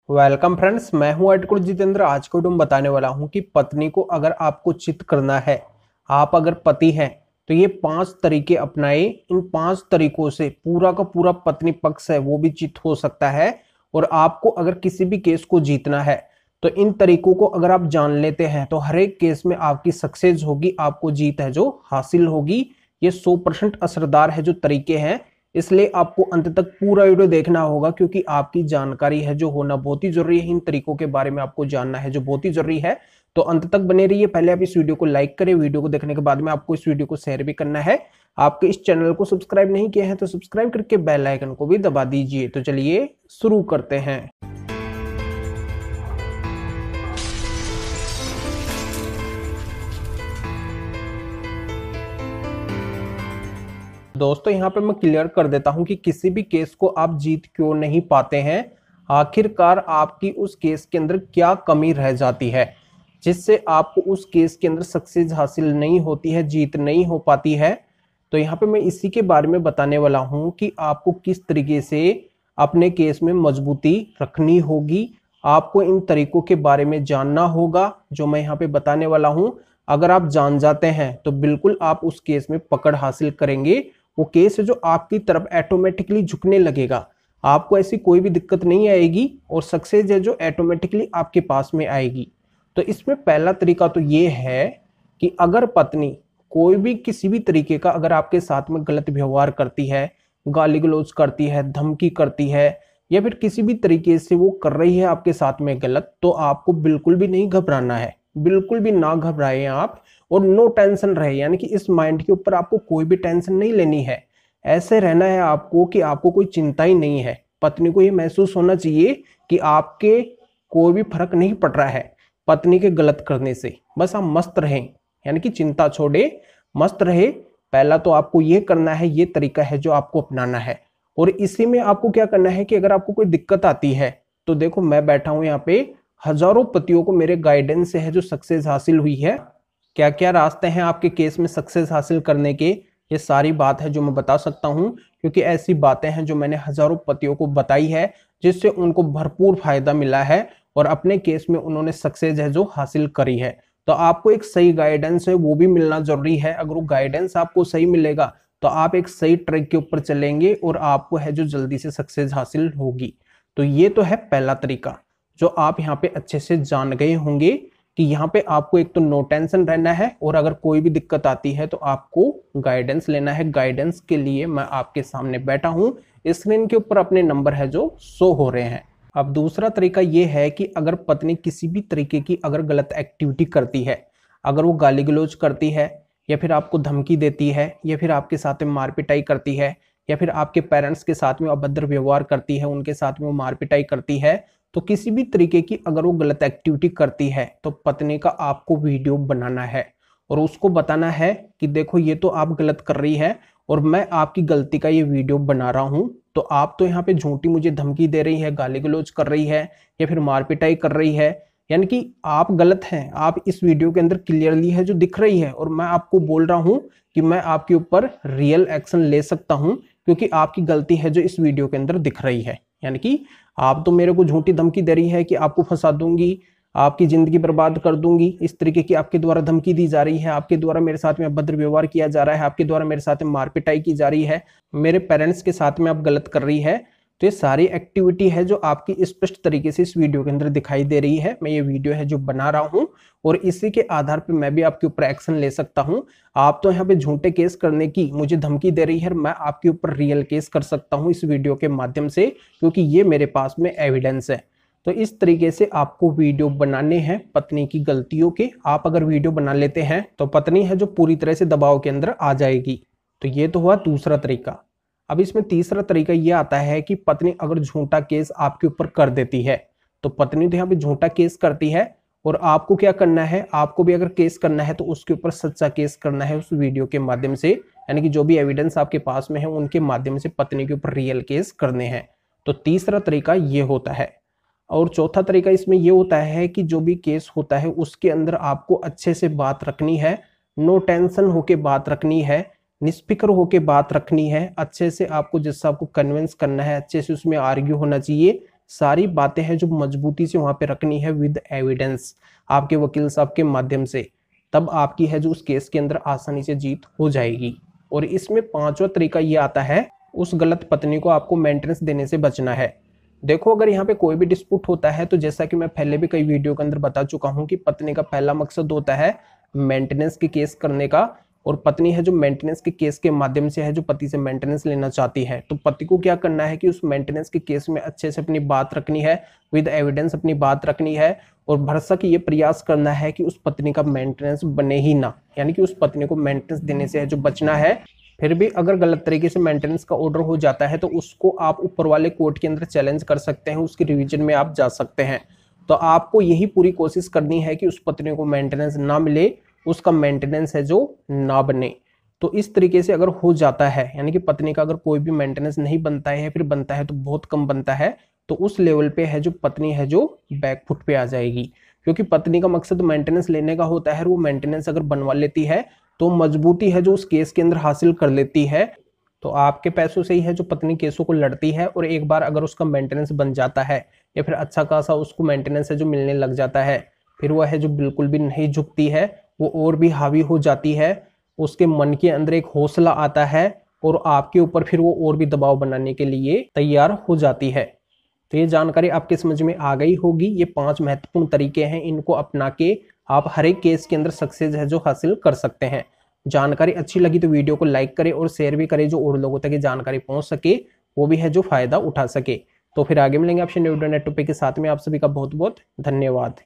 Welcome friends, मैं हूं advocate Jitendra. आज को मैं बताने वाला हूं कि पत्नी को अगर आपको चित करना है, आप अगर पति हैं तो ये 5 तरीके अपनाए। इन 5 तरीकों से पूरा का पूरा पत्नी पक्ष है वो भी चित हो सकता है। और आपको अगर किसी भी केस को जीतना है तो इन तरीकों को अगर आप जान लेते हैं तो हर एक केस में आपकी सक्सेस होगी, आपको जीत है जो हासिल होगी। ये 100% असरदार है जो तरीके हैं, इसलिए आपको अंत तक पूरा वीडियो देखना होगा क्योंकि आपकी जानकारी है जो होना बहुत ही जरूरी है। इन तरीकों के बारे में आपको जानना है जो बहुत ही जरूरी है, तो अंत तक बने रहिए। पहले आप इस वीडियो को लाइक करें, वीडियो को देखने के बाद में आपको इस वीडियो को शेयर भी करना है। आपके इस चैनल को सब्सक्राइब नहीं किया है तो सब्सक्राइब करके बेल आइकन को भी दबा दीजिए। तो चलिए शुरू करते हैं। दोस्तों यहाँ पे मैं क्लियर कर देता हूं कि किसी भी केस को आप जीत क्यों नहीं पाते हैं। आखिरकार आपकी उस केस के अंदर क्या कमी रह जाती है जिससे आपको उस केस के अंदर सक्सेस हासिल नहीं होती है, जीत नहीं हो पाती है। तो यहाँ पे मैं इसी के बारे में बताने वाला हूं कि आपको किस तरीके से अपने केस में मजबूती रखनी होगी। आपको इन तरीकों के बारे में जानना होगा जो मैं यहाँ पे बताने वाला हूं। अगर आप जान जाते हैं तो बिल्कुल आप उस केस में पकड़ हासिल करेंगे। वो केस है जो आपकी तरफ ऑटोमेटिकली झुकने लगेगा, आपको ऐसी कोई भी दिक्कत नहीं आएगी और सक्सेस है जो ऑटोमेटिकली आपके पास में आएगी। तो इसमें पहला तरीका तो ये है कि अगर पत्नी कोई भी किसी भी तरीके का अगर आपके साथ में गलत व्यवहार करती है, गाली गलौज करती है, धमकी करती है या फिर किसी भी तरीके से वो कर रही है आपके साथ में गलत, तो आपको बिल्कुल भी नहीं घबराना है। बिल्कुल भी ना घबराएं आप और नो टेंशन रहे, यानी कि इस माइंड के ऊपर आपको कोई भी टेंशन नहीं लेनी है। ऐसे रहना है आपको कि आपको कोई चिंता ही नहीं है। पत्नी को ये महसूस होना चाहिए कि आपके कोई भी फर्क नहीं पड़ रहा है पत्नी के गलत करने से। बस आप मस्त रहें, यानी कि चिंता छोड़े, मस्त रहे। पहला तो आपको ये करना है, ये तरीका है जो आपको अपनाना है। और इसी में आपको क्या करना है कि अगर आपको कोई दिक्कत आती है तो देखो मैं बैठा हूं यहाँ पे, हजारों पतियों को मेरे गाइडेंस से है जो सक्सेस हासिल हुई है। क्या क्या रास्ते हैं आपके केस में सक्सेस हासिल करने के, ये सारी बात है जो मैं बता सकता हूं क्योंकि ऐसी बातें हैं जो मैंने हजारों पतियों को बताई है जिससे उनको भरपूर फायदा मिला है और अपने केस में उन्होंने सक्सेस है जो हासिल करी है। तो आपको एक सही गाइडेंस है वो भी मिलना जरूरी है। अगर वो गाइडेंस आपको सही मिलेगा तो आप एक सही ट्रैक के ऊपर चलेंगे और आपको है जो जल्दी से सक्सेस हासिल होगी। तो ये तो है पहला तरीका जो आप यहाँ पे अच्छे से जान गए होंगे कि यहाँ पे आपको एक तो नो टेंशन रहना है और अगर कोई भी दिक्कत आती है तो आपको गाइडेंस लेना है। गाइडेंस के लिए मैं आपके सामने बैठा हूँ, स्क्रीन के ऊपर अपने नंबर है जो शो हो रहे हैं। अब दूसरा तरीका ये है कि अगर पत्नी किसी भी तरीके की अगर गलत एक्टिविटी करती है, अगर वो गाली गलौज करती है या फिर आपको धमकी देती है या फिर आपके साथ में मार पिटाई करती है या फिर आपके पेरेंट्स के साथ में अभद्र व्यवहार करती है, उनके साथ में वो मार पिटाई करती है, तो किसी भी तरीके की अगर वो गलत एक्टिविटी करती है तो पत्नी का आपको वीडियो बनाना है और उसको बताना है कि देखो ये तो आप गलत कर रही है और मैं आपकी गलती का ये वीडियो बना रहा हूं। तो आप तो यहाँ पे झूठी मुझे धमकी दे रही है, गाली गलौज कर रही है या फिर मार पिटाई कर रही है, यानी कि आप गलत हैं। आप इस वीडियो के अंदर क्लियरली है जो दिख रही है और मैं आपको बोल रहा हूं कि मैं आपके ऊपर रियल एक्शन ले सकता हूं क्योंकि आपकी गलती है जो इस वीडियो के अंदर दिख रही है। यानी कि आप तो मेरे को झूठी धमकी दे रही है कि आपको फंसा दूंगी, आपकी जिंदगी बर्बाद कर दूंगी, इस तरीके की आपके द्वारा धमकी दी जा रही है, आपके द्वारा मेरे साथ में अभद्र व्यवहार किया जा रहा है, आपके द्वारा मेरे साथ में मार पिटाई की जा रही है, मेरे पेरेंट्स के साथ में आप गलत कर रही है। तो ये सारी एक्टिविटी है जो आपकी स्पष्ट तरीके से इस वीडियो के अंदर दिखाई दे रही है। मैं ये वीडियो है जो बना रहा हूं और इसी के आधार पर मैं भी आपके ऊपर एक्शन ले सकता हूं। आप तो यहाँ पे झूठे केस करने की मुझे धमकी दे रही है, मैं आपके ऊपर रियल केस कर सकता हूं इस वीडियो के माध्यम से क्योंकि ये मेरे पास में एविडेंस है। तो इस तरीके से आपको वीडियो बनाने हैं पत्नी की गलतियों के। आप अगर वीडियो बना लेते हैं तो पत्नी है जो पूरी तरह से दबाव के अंदर आ जाएगी। तो ये तो हुआ दूसरा तरीका। अब इसमें तीसरा तरीका ये आता है कि पत्नी अगर झूठा केस आपके ऊपर कर देती है, तो पत्नी तो यहाँ पे झूठा केस करती है और आपको क्या करना है, आपको भी अगर केस करना है तो उसके ऊपर सच्चा केस करना है उस वीडियो के माध्यम से, यानी कि जो भी एविडेंस आपके पास में है उनके माध्यम से पत्नी के ऊपर रियल केस करने हैं। तो तीसरा तरीका ये होता है। और चौथा तरीका इसमें यह होता है कि जो भी केस होता है उसके अंदर आपको अच्छे से बात रखनी है, नो टेंशन होके बात रखनी है, निष्फिक्र होके बात रखनी है। अच्छे से आपको जिससे आपको कन्विंस करना है अच्छे से उसमें आर्ग्यू होना चाहिए, सारी बातें हैं जो मजबूती से वहां पे रखनी है विद एविडेंस, आपके वकील साहब के माध्यम से, तब आपकी है जो उस केस के अंदर आसानी से जीत हो जाएगी। और इसमें पांचवा तरीका ये आता है, उस गलत पत्नी को आपको मेंटेनेंस देने से बचना है। देखो अगर यहाँ पे कोई भी डिस्प्यूट होता है तो जैसा कि मैं पहले भी कई वीडियो के अंदर बता चुका हूँ कि पत्नी का पहला मकसद होता है मेंटेनेंस के केस करने का, और पत्नी है जो मेंटेनेंस के केस के माध्यम से है जो पति से मेंटेनेंस लेना चाहती है। तो पति को क्या करना है कि उस मेंटेनेंस के केस में अच्छे से अपनी बात रखनी है, विद एविडेंस अपनी बात रखनी है, और भरसक ये प्रयास करना है कि उस पत्नी का मेंटेनेंस बने ही ना, यानी कि उस पत्नी को मेंटेनेंस देने से है जो बचना है। फिर भी अगर गलत तरीके से मेंटेनेंस का ऑर्डर हो जाता है तो उसको आप ऊपर वाले कोर्ट के अंदर चैलेंज कर सकते हैं, उसकी रिवीजन में आप जा सकते हैं। तो आपको यही पूरी कोशिश करनी है कि उस पत्नी को मेंटेनेंस ना मिले, उसका मेंटेनेंस है जो ना बने। तो इस तरीके से अगर हो जाता है, यानी कि पत्नी का अगर कोई भी मेंटेनेंस नहीं बनता है, फिर बनता है तो बहुत कम बनता है, तो उस लेवल पे है जो पत्नी है जो बैकफुट पे आ जाएगी, क्योंकि पत्नी का मकसद मेंटेनेंस लेने का होता है। वो मेंटेनेंस अगर बनवा लेती है तो मजबूती है जो उस केस के अंदर हासिल कर लेती है। तो आपके पैसों से ही है जो पत्नी केसों को लड़ती है, और एक बार अगर उसका मेंटेनेंस बन जाता है या फिर अच्छा खासा उसको मेंटेनेंस है जो मिलने लग जाता है, फिर वह है जो बिल्कुल भी नहीं झुकती है, वो और भी हावी हो जाती है, उसके मन के अंदर एक हौसला आता है और आपके ऊपर फिर वो और भी दबाव बनाने के लिए तैयार हो जाती है। तो ये जानकारी आपके समझ में आ गई होगी। ये 5 महत्वपूर्ण तरीके हैं, इनको अपना के आप हर एक केस के अंदर सक्सेस है जो हासिल कर सकते हैं। जानकारी अच्छी लगी तो वीडियो को लाइक करें और शेयर भी करें, जो और लोगों तक ये जानकारी पहुंच सके, वो भी है जो फायदा उठा सके। तो फिर आगे मिलेंगे आपसे न्यू वीडियो नेट टॉपिक के साथ में। आप सभी का बहुत बहुत धन्यवाद।